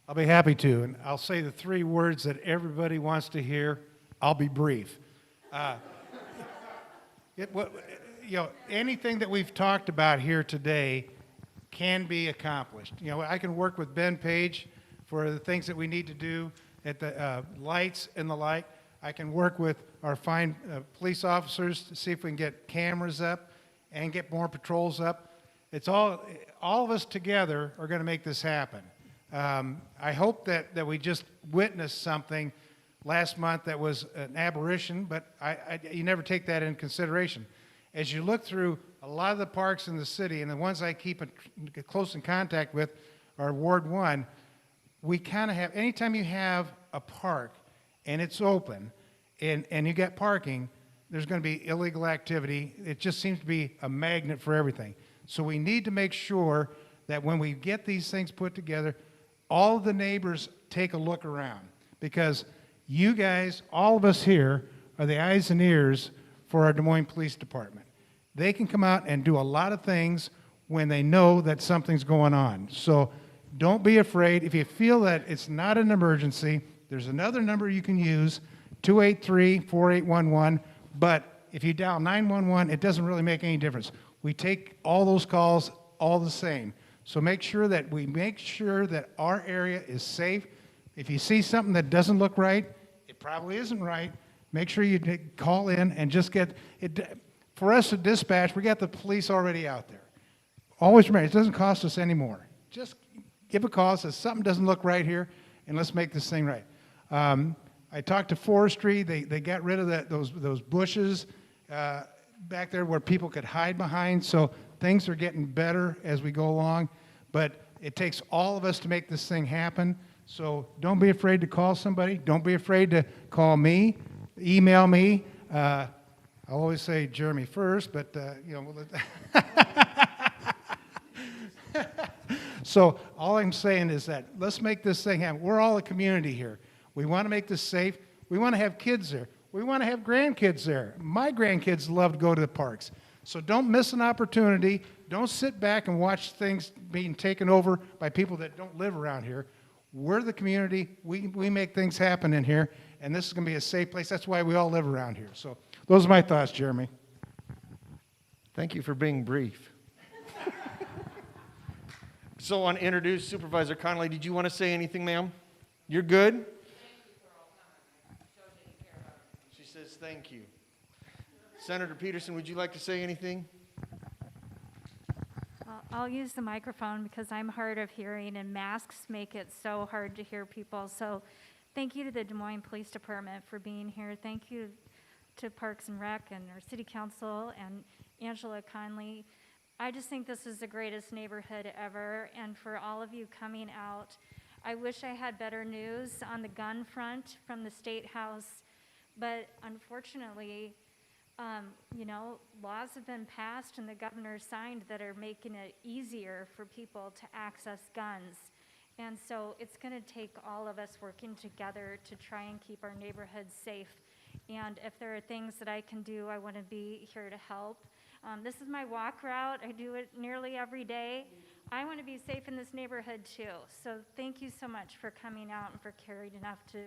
I'll be happy to, and I'll say the three words that everybody wants to hear. I'll be brief. Anything that we've talked about here today can be accomplished. I can work with Ben Page for the things that we need to do at the lights and the like. I can work with our fine police officers to see if we can get cameras up and get more patrols up. It's all of us together are going to make this happen. I hope that we just witnessed something last month that was an aberration, but you never take that into consideration. As you look through a lot of the parks in the city, and the ones I keep close in contact with are Ward 1, we kind of have, anytime you have a park and it's open and you got parking, there's going to be illegal activity. It just seems to be a magnet for everything. So we need to make sure that when we get these things put together, all of the neighbors take a look around, because you guys, all of us here, are the eyes and ears for our Des Moines Police Department. They can come out and do a lot of things when they know that something's going on. So don't be afraid. If you feel that it's not an emergency, there's another number you can use, 283-4811, but if you dial 911, it doesn't really make any difference. We take all those calls all the same. So make sure that our area is safe. If you see something that doesn't look right, it probably isn't right. Make sure you call in and just get it. For us to dispatch, we got the police already out there. Always remember, it doesn't cost us any more. Just give a call, say something doesn't look right here, and let's make this thing right. I talked to forestry. They got rid of those bushes back there where people could hide behind. So things are getting better as we go along. But it takes all of us to make this thing happen. So don't be afraid to call somebody. Don't be afraid to call me. Email me. I'll always say Jeremy first, but So all I'm saying is that let's make this thing happen. We're all a community here. We want to make this safe. We want to have kids there. We want to have grandkids there. My grandkids love to go to the parks. So don't miss an opportunity. Don't sit back and watch things being taken over by people that don't live around here. We're the community. We make things happen in here, and this is going to be a safe place. That's why we all live around here. So those are my thoughts, Jeremy. Thank you for being brief. So I want to introduce Supervisor Connolly. Did you want to say anything, ma'am? You're good? She says thank you. Senator Peterson, would you like to say anything? I'll use the microphone because I'm hard of hearing and masks make it so hard to hear people. So thank you to the Des Moines Police Department for being here. Thank you to Parks and Rec and our city council and Angela Conley. I just think this is the greatest neighborhood ever, and for all of you coming out, I wish I had better news on the gun front from the State House, but unfortunately, laws have been passed and the governor signed that are making it easier for people to access guns. And so it's going to take all of us working together to try and keep our neighborhoods safe. And if there are things that I can do, I want to be here to help. This is my walk route. I do it nearly every day. I want to be safe in this neighborhood too. So thank you so much for coming out and for caring enough to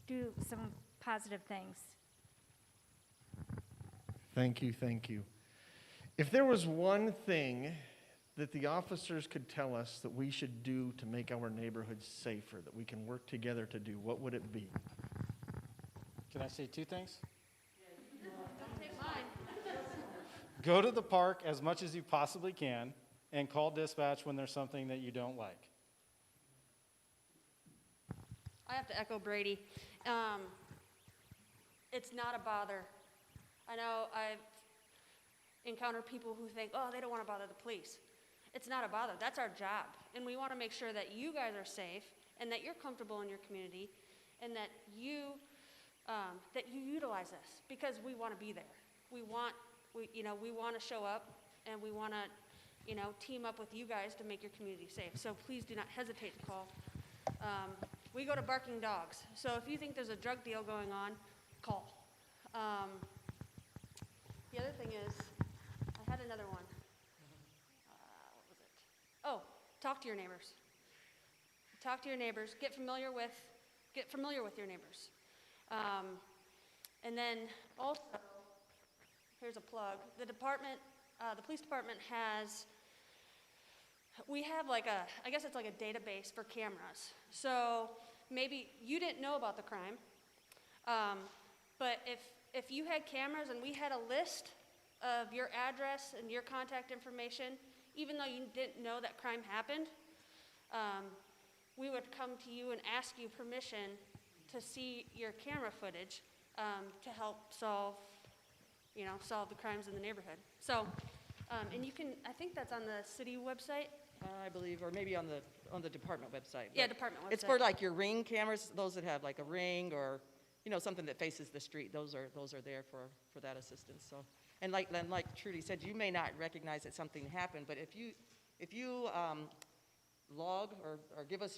do some positive things. Thank you, thank you. If there was one thing that the officers could tell us that we should do to make our neighborhoods safer, that we can work together to do, what would it be? Can I say two things? Don't take mine. Go to the park as much as you possibly can and call dispatch when there's something that you don't like. I have to echo Brady. It's not a bother. I know I've encountered people who think, oh, they don't want to bother the police. It's not a bother. That's our job. And we want to make sure that you guys are safe and that you're comfortable in your community and that you utilize us because we want to be there. We want to show up and we want to, team up with you guys to make your community safe. So please do not hesitate to call. We go to barking dogs. So if you think there's a drug deal going on, call. The other thing is, I had another one. What was it? Oh, talk to your neighbors. Talk to your neighbors. Get familiar with your neighbors. And then also, here's a plug. The police department we have I guess it's like a database for cameras. So maybe you didn't know about the crime, but if you had cameras and we had a list of your address and your contact information, even though you didn't know that crime happened, we would come to you and ask you permission to see your camera footage to help solve the crimes in the neighborhood. So, and you can, I think that's on the city website. I believe, or maybe on the department website. Yeah, department website. It's for like your Ring cameras, those that have like a ring or, something that faces the street. Those are there for that assistance. So, and like Trudy said, you may not recognize that something happened, but if you log or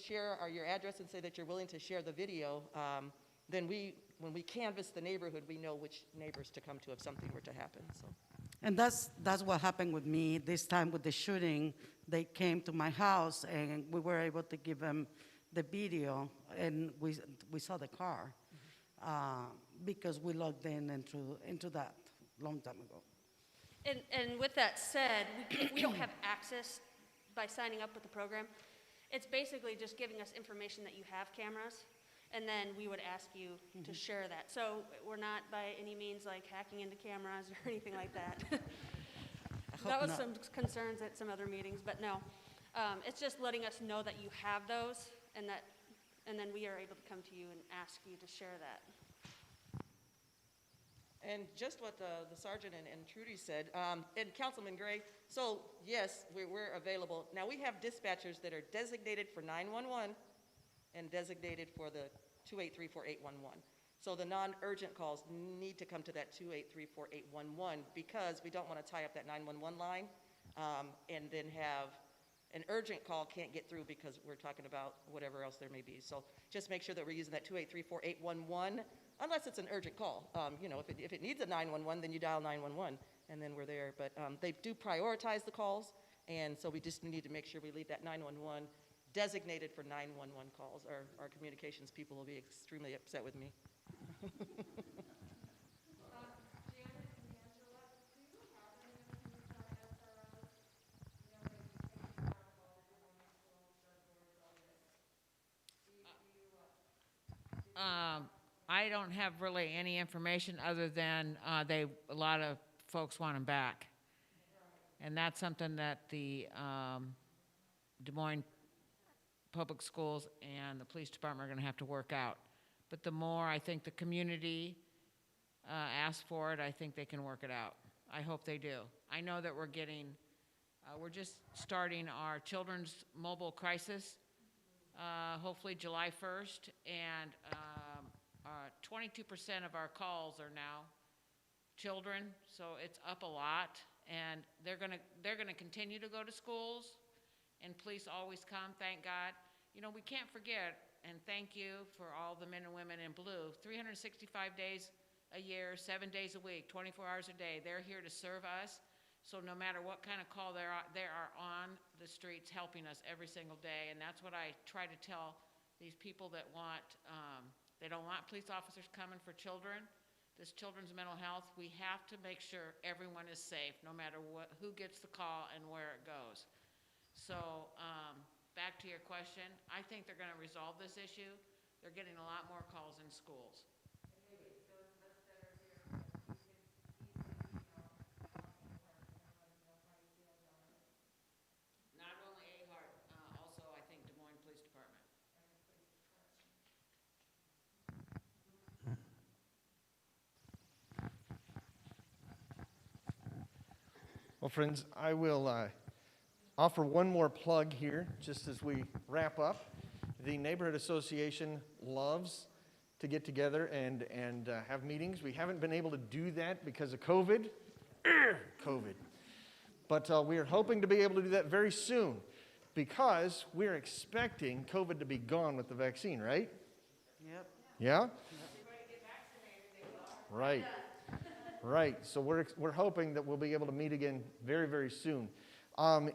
share your address and say that you're willing to share the video, then when we canvass the neighborhood, we know which neighbors to come to if something were to happen. So. And that's what happened with me this time with the shooting. They came to my house and we were able to give them the video, and we saw the car because we logged into that long time ago. And with that said, we don't have access by signing up with the program. It's basically just giving us information that you have cameras, and then we would ask you to share that. So we're not by any means like hacking into cameras or anything like that. That was some concerns at some other meetings, but no. It's just letting us know that you have those, and then we are able to come to you and ask you to share that. And just what the sergeant and Trudy said, and Councilman Gray, so yes, we're available. Now we have dispatchers that are designated for 911 and designated for the 283-4811. So the non-urgent calls need to come to that 283-4811 because we don't want to tie up that 911 line and then have an urgent call can't get through because we're talking about whatever else there may be. So just make sure that we're using that 283-4811 unless it's an urgent call. If it needs a 911, then you dial 911. and then we're there. But they do prioritize the calls, and so we just need to make sure we leave that 911 designated for 911 calls. Our communications people will be extremely upset with me. I don't have really any information other than a lot of folks want them back. And that's something that the Des Moines Public Schools and the police department are going to have to work out. But the more I think the community asks for it, I think they can work it out. I hope they do. I know that we're just starting our children's mobile crisis, hopefully July 1st, and 22% of our calls are now children, so it's up a lot, and they're gonna continue to go to schools, and police always come, thank God. You know, we can't forget, and thank you for all the men and women in blue, 365 days a year, 7 days a week, 24 hours a day, they're here to serve us. So no matter what kind of call they are on the streets helping us every single day, and that's what I try to tell these people that they don't want police officers coming for children, this children's mental health. We have to make sure everyone is safe, no matter who gets the call and where it goes. So back to your question, I think they're going to resolve this issue. They're getting a lot more calls in schools. Not only AHART, also I think Des Moines Police Department. Well, friends, I will offer one more plug here just as we wrap up. The Neighborhood Association loves to get together and have meetings. We haven't been able to do that because of COVID. But we are hoping to be able to do that very soon because we're expecting COVID to be gone with the vaccine, right? Yep. Yeah? Right. Right. So we're hoping that we'll be able to meet again very, very soon.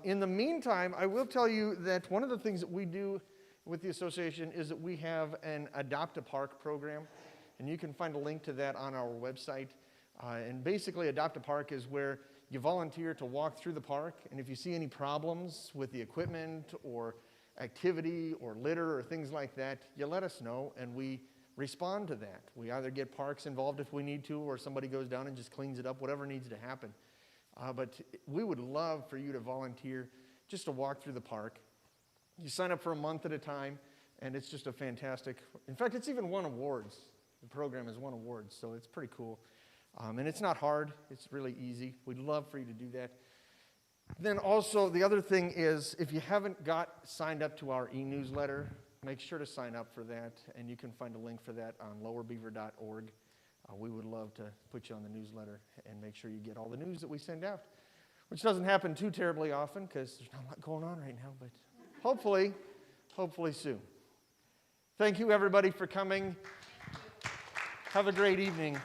In the meantime, I will tell you that one of the things that we do with the association is that we have an Adopt a Park program, and you can find a link to that on our website. And basically, Adopt a Park is where you volunteer to walk through the park, and if you see any problems with the equipment or activity or litter or things like that, you let us know, and we respond to that. We either get parks involved if we need to, or somebody goes down and just cleans it up, whatever needs to happen. But we would love for you to volunteer just to walk through the park. You sign up for a month at a time, and it's just a fantastic, in fact, it's even won awards. The program has won awards, so it's pretty cool. And it's not hard, it's really easy. We'd love for you to do that. Then also, the other thing is, if you haven't got signed up to our e-newsletter, make sure to sign up for that, and you can find a link for that on lowerbeaver.org. We would love to put you on the newsletter and make sure you get all the news that we send out, which doesn't happen too terribly often because there's not a lot going on right now, but hopefully soon. Thank you, everybody, for coming. Have a great evening.